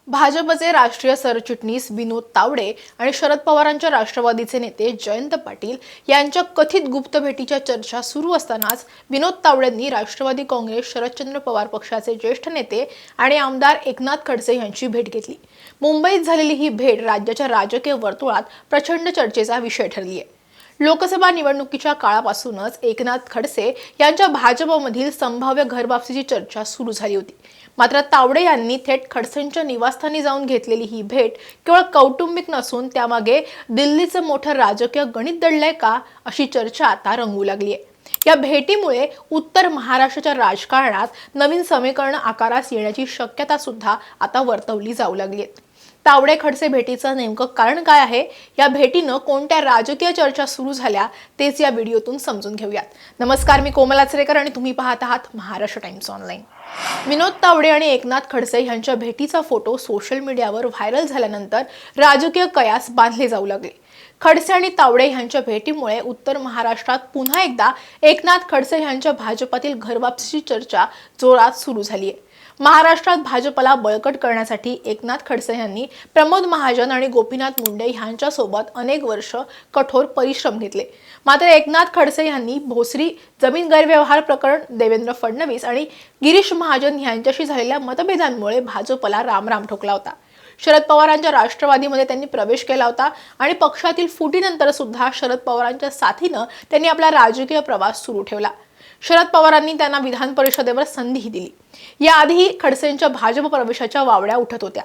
भाजपचे राष्ट्रीय सरचिटणीस विनोद तावडे आणि शरद पवारांच्या राष्ट्रवादीचे नेते जयंत पाटील यांच्या कथित गुप्त भेटीच्या चर्चा सुरू असतानाच विनोद तावडेंनी राष्ट्रवादी काँग्रेस शरदचंद्र पवार पक्षाचे ज्येष्ठ नेते आणि आमदार एकनाथ खडसे यांची भेट घेतली। मुंबईत झालेली ही भेट राज्याच्या राजकीय वर्तुळात प्रचंड चर्चेचा विषय ठरली आहे। लोकसभा निवडणुकीच्या काळापासूनच एकनाथ खडसे यांच्या भाजपमधील संभाव्य घरवापसीची चर्चा सुरू झाली होती। मात्र तावडे यांनी थेट खडसेंच्या निवासस्थानी जाऊन घेतलेली ही भेट केवळ कौटुंबिक नसून त्यामागे दिल्लीचं मोठं राजकीय गणित दडलंय का अशी चर्चा आता रंगू लागली आहे। या भेटीमुळे उत्तर महाराष्ट्राच्या राजकारणात नवीन समीकरण आकारास येण्याची शक्यता सुद्धा आता वर्तवली जाऊ लागली आहे। तावडे खडसे भेटीचं नेमकं कारण काय आहे, या भेटीनं कोणत्या राजकीय चर्चा सुरू झाल्या तेच या व्हिडिओतून समजून घेऊयात। नमस्कार, मी कोमल आचरेकर आणि तुम्ही पाहत आहात महाराष्ट्र टाइम्स ऑनलाईन। विनोद तावडे आणि एकनाथ खडसे यांच्या भेटीचा फोटो सोशल मीडियावर व्हायरल झाल्यानंतर राजकीय कयास बांधले जाऊ लागले। खडसे आणि तावडे यांच्या भेटीमुळे उत्तर महाराष्ट्रात पुन्हा एकदा एकनाथ खडसे यांच्या भाजपातील घरवापसीची चर्चा जोरात सुरू झाली आहे। महाराष्ट्रात भाजपला बळकट करण्यासाठी एकनाथ खडसे यांनी प्रमोद महाजन आणि गोपीनाथ मुंडे यांच्यासोबत अनेक वर्ष कठोर परिश्रम घेतले। मात्र एकनाथ खडसे यांनी भोसरी जमीन गैरव्यवहार प्रकरण, देवेंद्र फडणवीस आणि गिरीश महाजन यांच्याशी झालेल्या मतभेदांमुळे भाजपला रामराम ठोकला होता। शरद पवारांच्या राष्ट्रवादीमध्ये त्यांनी प्रवेश केला होता आणि पक्षातील फुटीनंतर सुद्धा शरद पवारांच्या साथीनं त्यांनी आपला राजकीय प्रवास सुरू ठेवला। शरद पवारांनी त्यांना विधान परिषदेवर संधीही दिली। याआधी खडसेंच्या भाजप प्रवेशाच्या वावड्या उठत होत्या।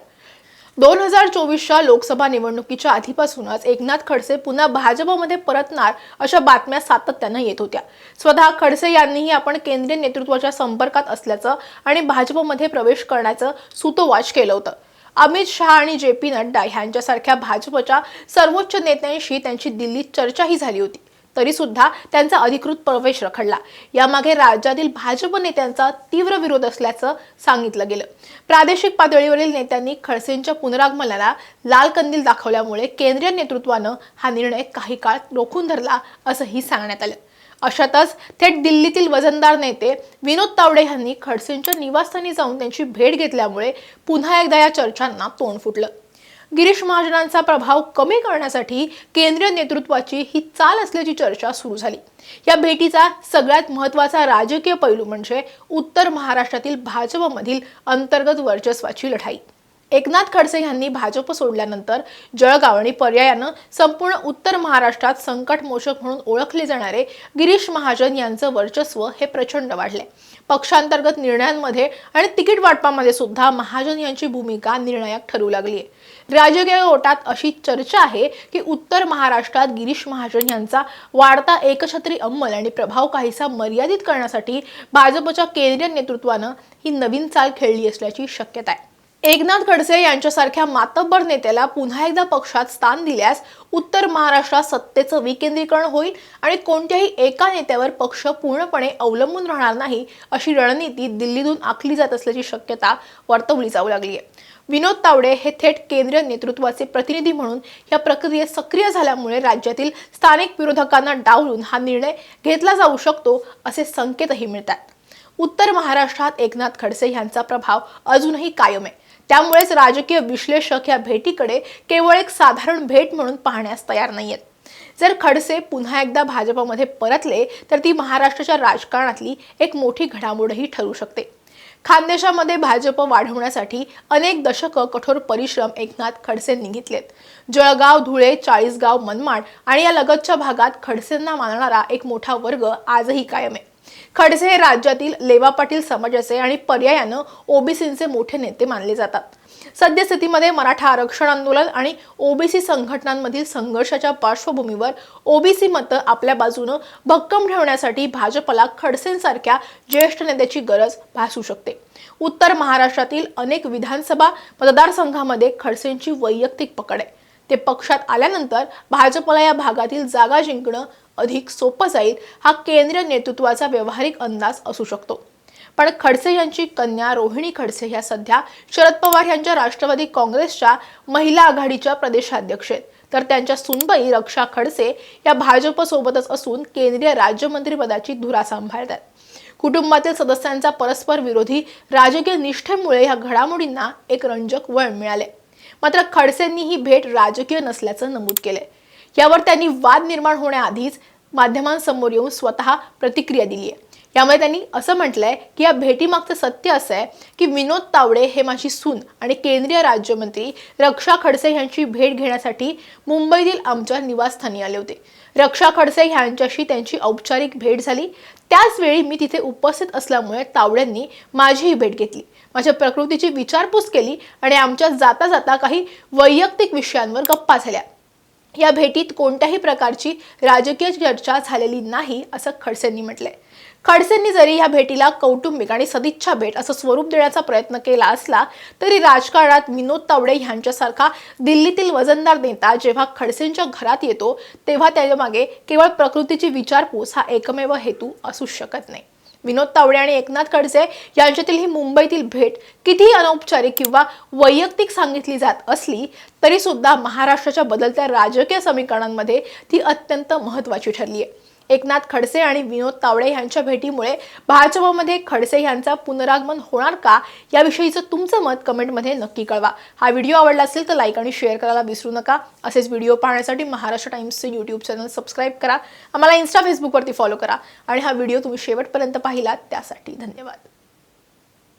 2024च्या लोकसभा निवडणुकीच्या आधीपासूनच एकनाथ खडसे पुन्हा भाजपमध्ये परतणार अशा बातम्या सातत्याने येत होत्या। स्वतः खडसे यांनीही आपण केंद्रीय नेतृत्वाच्या संपर्कात असल्याचं आणि भाजपमध्ये प्रवेश करण्याचं सूतोवाच केलं होतं। अमित शहा आणि जे.पी. नड्डा यांच्यासारख्या भाजपच्या सर्वोच्च नेत्यांशी त्यांची दिल्लीत चर्चाही झाली होती, तरी सुद्धा त्यांचा अधिकृत प्रवेश रखडला। यामागे राज्यातील भाजप नेत्यांचा तीव्र विरोध असल्याचं सांगितलं गेलं। प्रादेशिक पातळीवरील नेत्यांनी खडसेंच्या पुनरागमनाला लाल कंदील दाखवल्यामुळे केंद्रीय नेतृत्वानं हा निर्णय काही काळ रोखून धरला असंही सांगण्यात आलं। अशातच थेट दिल्लीतील वजनदार नेते विनोद तावडे यांनी खडसेंच्या निवासस्थानी जाऊन त्यांची भेट घेतल्यामुळे पुन्हा एकदा या चर्चांना तोंड फुटलं। गिरीश महाजनांचा प्रभाव कमी करण्यासाठी केंद्रीय नेतृत्वाची ही चाल असल्याची चर्चा सुरू झाली। या भेटीचा सगळ्यात महत्त्वाचा राजकीय पैलू म्हणजे उत्तर महाराष्ट्रातील भाजपमधील अंतर्गत वर्चस्वाची लढाई। एकनाथ खडसे यांनी भाजप सोडल्यानंतर जळगाव आणि पर्यायानं संपूर्ण उत्तर महाराष्ट्रात संकटमोचक म्हणून ओळखले जाणारे गिरीश महाजन यांचं वर्चस्व हे प्रचंड वाढले। पक्षांतर्गत निर्णयांमध्ये आणि तिकीट वाटपामध्ये सुद्धा महाजन यांची भूमिका निर्णायक ठरू लागली आहे। राजकीय गोटात अशी चर्चा आहे की उत्तर महाराष्ट्रात गिरीश महाजन यांचा वाढता एकछत्री अंमल आणि प्रभाव काहीसा मर्यादित करण्यासाठी भाजपच्या केंद्रीय नेतृत्वानं ही नवीन चाल खेळली असल्याची शक्यता आहे। एकनाथ खडसे यांच्यासारख्या मातब्बर नेत्याला पुन्हा एकदा पक्षात स्थान दिल्यास उत्तर महाराष्ट्रात सत्तेचं विकेंद्रीकरण होईल आणि कोणत्याही एका नेत्यावर पक्ष पूर्णपणे अवलंबून राहणार नाही अशी रणनीती दिल्लीतून आखली जात असल्याची शक्यता वर्तवली जाऊ लागली आहे। विनोद तावडे हे थेट केंद्रीय नेतृत्वाचे प्रतिनिधी म्हणून या प्रक्रियेत सक्रिय झाल्यामुळे राज्यातील स्थानिक विरोधकांना डावलून हा निर्णय घेतला जाऊ शकतो असे संकेतही मिळतात। उत्तर महाराष्ट्रात एकनाथ खडसे यांचा प्रभाव अजूनही कायम आहे, त्यामुळेच राजकीय विश्लेषक या भेटीकडे केवळ एक साधारण भेट म्हणून पाहण्यास तयार नाहीयेत। जर खडसे पुन्हा एकदा भाजपमध्ये परतले तर ती महाराष्ट्राच्या राजकारणातली एक मोठी घडामोडही ठरू शकते। खानदेशामध्ये भाजप वाढवण्यासाठी अनेक दशकं कठोर परिश्रम एकनाथ खडसेंनी घेतलेत। जळगाव, धुळे, चाळीसगाव, मनमाड आणि या लगतच्या भागात खडसेंना मानणारा एक मोठा वर्ग आजही कायम आहे। खडसे हे राज्यातील लेवा पाटील समाजाचे आणि पर्यायानं ओबीसींचे मोठे नेते मानले जातात। सद्यस्थितीमध्ये मराठा आरक्षण आंदोलन आणि ओबीसी संघटनांमधील संघर्षाच्या पार्श्वभूमीवर ओबीसी मतं आपल्या बाजूनं भक्कम ठेवण्यासाठी भाजपला खडसेंसारख्या ज्येष्ठ नेत्याची गरज भासू शकते। उत्तर महाराष्ट्रातील अनेक विधानसभा मतदारसंघामध्ये खडसेंची वैयक्तिक पकड आहे। ते पक्षात आल्यानंतर भाजपला या भागातील जागा जिंकणं अधिक सोपं जाईल हा केंद्रीय नेतृत्वाचा व्यावहारिक अंदाज असू शकतो। पण खडसे यांची कन्या रोहिणी खडसे ह्या सध्या शरद पवार यांच्या राष्ट्रवादी काँग्रेसच्या महिला आघाडीच्या प्रदेशाध्यक्ष आहेत, तर त्यांच्या सुनबाई रक्षा खडसे या भाजप सोबतच असून केंद्रीय राज्यमंत्रीपदाची धुरा सांभाळतात। कुटुंबातील सदस्यांचा परस्पर विरोधी राजकीय निष्ठेमुळे या घडामोडींना एक रंजक वळण मिळाले। मात्र खडसेंनी ही भेट राजकीय नसल्याचं नमूद केलंय। यावर त्यांनी वाद निर्माण होण्याआधीच माध्यमांसमोर येऊन स्वतः प्रतिक्रिया दिली आहे। यामुळे त्यांनी असं म्हटलंय की या भेटीमागचं सत्य असं आहे की विनोद तावडे हे माझी सून आणि केंद्रीय राज्यमंत्री रक्षा खडसे यांची भेट घेण्यासाठी मुंबईतील आमच्या निवासस्थानी आले होते। रक्षा खडसे यांच्याशी त्यांची औपचारिक भेट झाली। त्याच वेळी मी तिथे उपस्थित असल्यामुळे तावडेंनी माझी भेट घेतली, माझ्या प्रकृतीची विचारपूस केली आणि आमच्या जाता जाता काही वैयक्तिक विषयांवर गप्पा झाल्या। या भेटीत कोणत्याही प्रकारची राजकीय चर्चा झालेली नाही असं खडसेंनी म्हटलंय। खडसेंनी जरी या भेटीला कौटुंबिक आणि सदिच्छा भेट असं स्वरूप देण्याचा प्रयत्न केला असला तरी राजकारणात विनोद तावडे यांच्यासारखा दिल्लीतील वजनदार नेता जेव्हा खडसेंच्या घरात येतो तेव्हा त्याच्यामागे केवळ प्रकृतीची विचारपूस हा एकमेव हेतू असू शकत नाही। विनोद तावडे आणि एकनाथ खडसे यांच्यातील ही मुंबईतील भेट किती अनौपचारिक किंवा वैयक्तिक सांगितली जात असली तरी सुद्धा महाराष्ट्राच्या बदलत्या राजकीय समीकरणांमध्ये ती अत्यंत महत्त्वाची ठरली आहे। एकनाथ खडसे आणि विनोद तावडे यांच्या भेटीमुळे भाजपमध्ये खडसे यांचा पुनरागमन होणार का याविषयीचं तुमचं मत कमेंटमध्ये नक्की कळवा। हा व्हिडिओ आवडला असेल तर लाईक आणि शेअर करायला विसरू नका। असेच व्हिडिओ पाहण्यासाठी महाराष्ट्र टाइम्सचे यूट्यूब चॅनल सबस्क्राईब करा, आम्हाला इन्स्टा फेसबुकवरती फॉलो करा आणि हा व्हिडिओ तुम्ही शेवटपर्यंत पाहिलात त्यासाठी धन्यवाद।